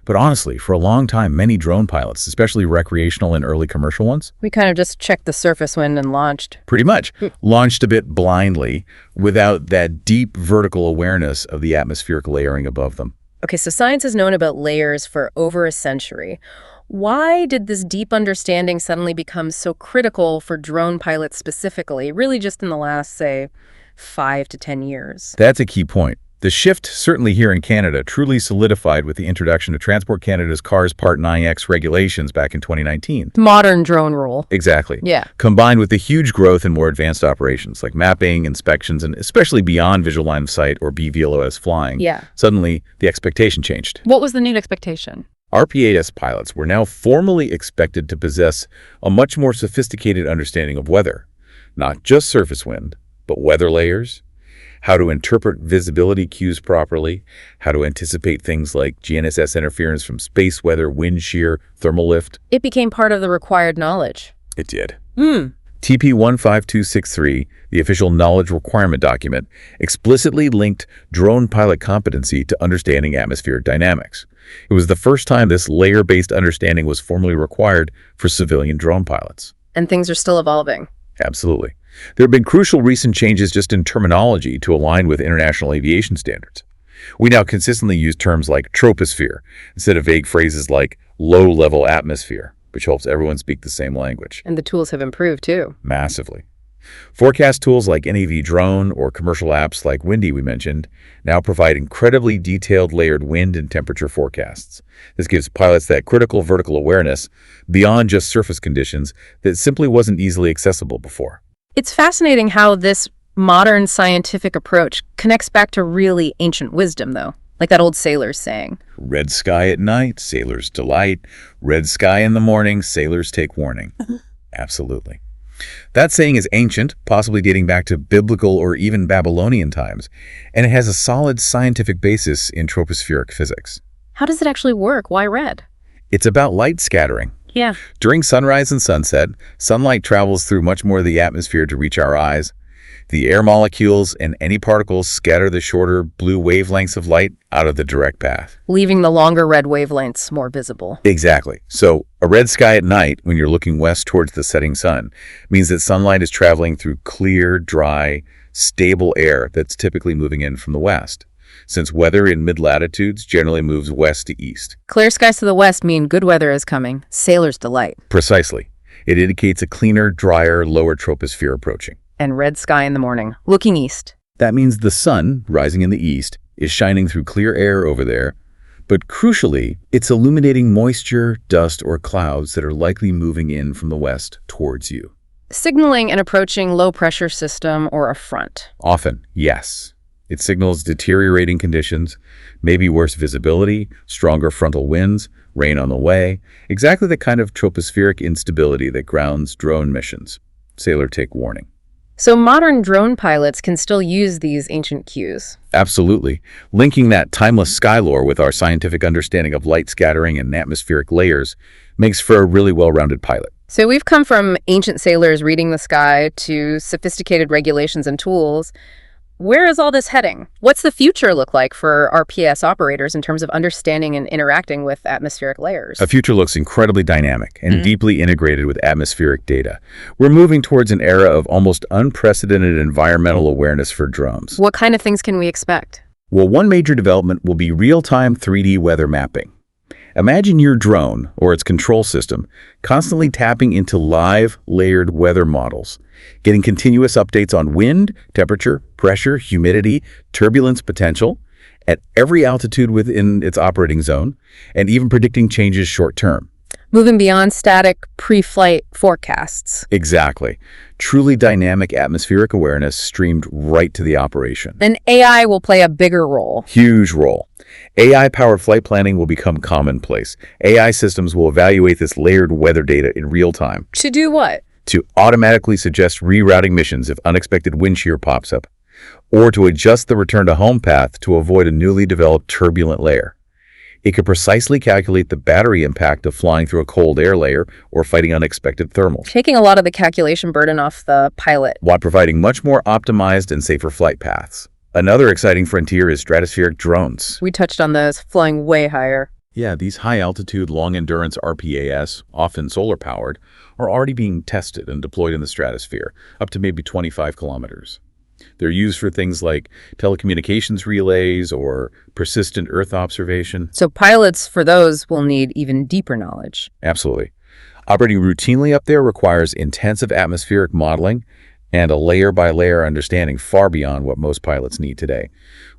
But honestly, for a long time, many drone pilots, especially recreational and early commercial ones, we kind of just checked the surface wind and launched. Pretty much. Launched a bit blindly without that deep vertical awareness of the atmospheric layering above them. Okay, so science has known about layers for over a century. Why did this deep understanding suddenly become so critical for drone pilots specifically, really just in the last, say, 5 to 10 years? That's a key point. The shift, certainly here in Canada, truly solidified with the introduction of Transport Canada's CARS Part 9X regulations back in 2019. Modern drone rule. Exactly. Yeah. Combined with the huge growth in more advanced operations like mapping, inspections, and especially beyond visual line of sight or BVLOS flying, Yeah. suddenly the expectation changed. What was the new expectation? RPAS pilots were now formally expected to possess a much more sophisticated understanding of weather, not just surface wind, but weather layers, how to interpret visibility cues properly, how to anticipate things like GNSS interference from space weather, wind shear, thermal lift. It became part of the required knowledge. It did. TP 15263, the official knowledge requirement document, explicitly linked drone pilot competency to understanding atmospheric dynamics. It was the first time this layer-based understanding was formally required for civilian drone pilots. And things are still evolving. Absolutely. There have been crucial recent changes just in terminology to align with international aviation standards. We now consistently use terms like troposphere instead of vague phrases like low-level atmosphere, which helps everyone speak the same language. And the tools have improved, too. Massively. Forecast tools like NAV Drone or commercial apps like Windy we mentioned now provide incredibly detailed layered wind and temperature forecasts. This gives pilots that critical vertical awareness beyond just surface conditions that simply wasn't easily accessible before. It's fascinating how this modern scientific approach connects back to really ancient wisdom, though, like that old sailor's saying. Red sky at night, sailors delight. Red sky in the morning, sailors take warning. Absolutely. That saying is ancient, possibly dating back to biblical or even Babylonian times, and it has a solid scientific basis in tropospheric physics. How does it actually work? Why red? It's about light scattering. Yeah. During sunrise and sunset, sunlight travels through much more of the atmosphere to reach our eyes. The air molecules and any particles scatter the shorter blue wavelengths of light out of the direct path, Leaving the longer red wavelengths more visible. Exactly. So a red sky at night when you're looking west towards the setting sun means that sunlight is traveling through clear, dry, stable air that's typically moving in from the west, since weather in mid-latitudes generally moves west to east. Clear skies to the west mean good weather is coming. Sailors delight. Precisely. It indicates a cleaner, drier, lower troposphere approaching. And red sky in the morning, looking east. That means the sun, rising in the east, is shining through clear air over there, but crucially, it's illuminating moisture, dust, or clouds that are likely moving in from the west towards you. Signaling an approaching low-pressure system or a front. Often, yes. It signals deteriorating conditions, maybe worse visibility, stronger frontal winds, rain on the way, exactly the kind of tropospheric instability that grounds drone missions. Sailor take warning. So modern drone pilots can still use these ancient cues. Absolutely. Linking that timeless sky lore with our scientific understanding of light scattering and atmospheric layers makes for a really well-rounded pilot. So we've come from ancient sailors reading the sky to sophisticated regulations and tools. Where is all this heading? What's the future look like for RPS operators in terms of understanding and interacting with atmospheric layers? A future looks incredibly dynamic and deeply integrated with atmospheric data. We're moving towards an era of almost unprecedented environmental awareness for drones. What kind of things can we expect? Well, one major development will be real-time 3D weather mapping. Imagine your drone, or its control system, constantly tapping into live, layered weather models, getting continuous updates on wind, temperature, pressure, humidity, turbulence potential at every altitude within its operating zone, and even predicting changes short-term. Moving beyond static pre-flight forecasts. Exactly. Truly dynamic atmospheric awareness streamed right to the operation. And AI will play a bigger role. Huge role. AI-powered flight planning will become commonplace. AI systems will evaluate this layered weather data in real time. To do what? To automatically suggest rerouting missions if unexpected wind shear pops up, or to adjust the return-to-home path to avoid a newly developed turbulent layer. It could precisely calculate the battery impact of flying through a cold air layer or fighting unexpected thermals, Taking a lot of the calculation burden off the pilot. while providing much more optimized and safer flight paths. Another exciting frontier is stratospheric drones. We touched on those, flying way higher. Yeah, these high-altitude, long-endurance RPAS, often solar-powered, are already being tested and deployed in the stratosphere, up to maybe 25 kilometers. They're used for things like telecommunications relays or persistent Earth observation. So pilots for those will need even deeper knowledge. Absolutely. Operating routinely up there requires intensive atmospheric modeling and a layer-by-layer understanding far beyond what most pilots need today.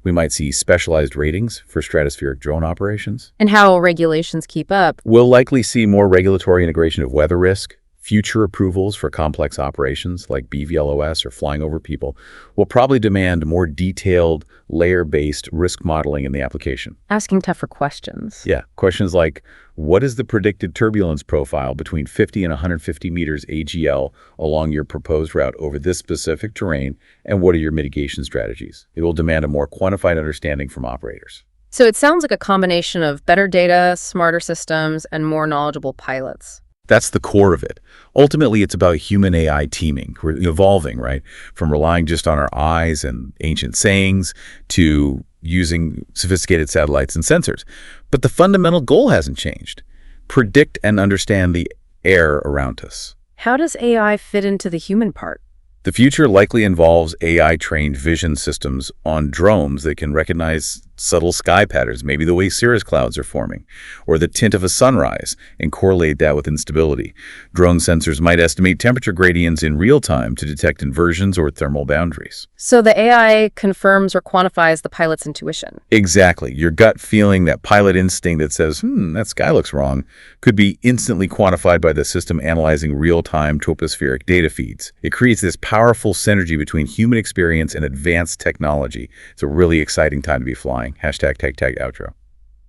We might see specialized ratings for stratospheric drone operations. And how regulations keep up. We'll likely see more regulatory integration of weather risk. Future approvals for complex operations like BVLOS or flying over people will probably demand more detailed, layer-based risk modeling in the application. Asking tougher questions. Yeah, questions like, what is the predicted turbulence profile between 50 and 150 meters AGL along your proposed route over this specific terrain, and what are your mitigation strategies? It will demand a more quantified understanding from operators. So it sounds like a combination of better data, smarter systems, and more knowledgeable pilots. That's the core of it. Ultimately, it's about human-AI teaming. We're evolving, right? From relying just on our eyes and ancient sayings to using sophisticated satellites and sensors. But the fundamental goal hasn't changed. Predict and understand the air around us. How does AI fit into the human part? The future likely involves AI-trained vision systems on drones that can recognize subtle sky patterns, maybe the way cirrus clouds are forming, or the tint of a sunrise, and correlate that with instability. Drone sensors might estimate temperature gradients in real time to detect inversions or thermal boundaries. So the AI confirms or quantifies the pilot's intuition. Exactly. Your gut feeling, that pilot instinct that says, that sky looks wrong, could be instantly quantified by the system analyzing real-time tropospheric data feeds. It creates this powerful synergy between human experience and advanced technology. It's a really exciting time to be flying. Hashtag tag outro.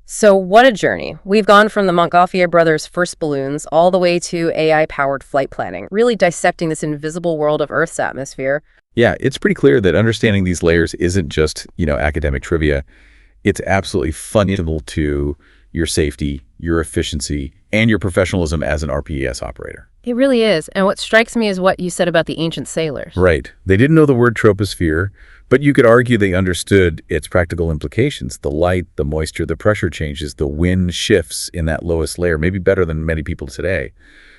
So what a journey. We've gone from the Montgolfier brothers' first balloons all the way to AI-powered flight planning, really dissecting this invisible world of Earth's atmosphere. Yeah, it's pretty clear that understanding these layers isn't just, academic trivia. It's absolutely fundamental to your safety, your efficiency, and your professionalism as an RPAS operator. It really is. And what strikes me is what you said about the ancient sailors. Right. They didn't know the word troposphere, but you could argue they understood its practical implications. The light, the moisture, the pressure changes, the wind shifts in that lowest layer, maybe better than many people today.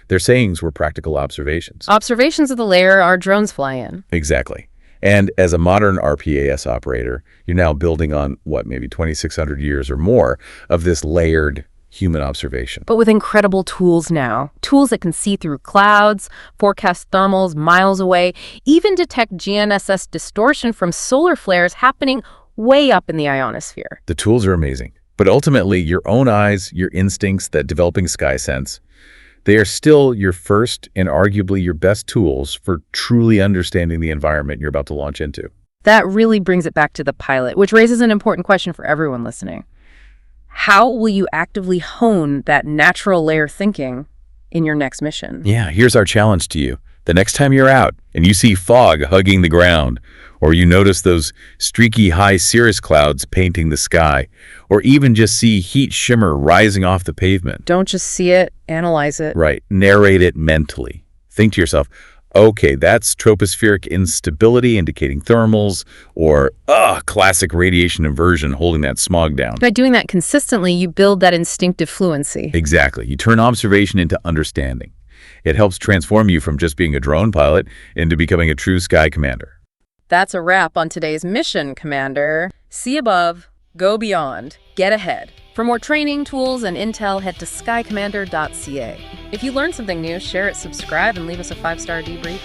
Their sayings were practical observations. Observations of the layer our drones fly in. Exactly. And as a modern RPAS operator, you're now building on, maybe 2,600 years or more of this layered human observation. But with incredible tools now. Tools that can see through clouds, forecast thermals miles away, even detect GNSS distortion from solar flares happening way up in the ionosphere. The tools are amazing. But ultimately, your own eyes, your instincts, that developing sky sense, they are still your first and arguably your best tools for truly understanding the environment you're about to launch into. That really brings it back to the pilot, which raises an important question for everyone listening. How will you actively hone that natural layer thinking in your next mission? Yeah, here's our challenge to you. The next time you're out and you see fog hugging the ground, or you notice those streaky high cirrus clouds painting the sky, or even just see heat shimmer rising off the pavement. Don't just see it, analyze it. Right. Narrate it mentally. Think to yourself, okay, that's tropospheric instability indicating thermals, or classic radiation inversion holding that smog down. By doing that consistently, you build that instinctive fluency. Exactly. You turn observation into understanding. It helps transform you from just being a drone pilot into becoming a true sky commander. That's a wrap on today's mission, Commander. See above, go beyond, get ahead. For more training, tools, and intel, head to skycommander.ca. If you learned something new, share it, subscribe, and leave us a 5-star debrief.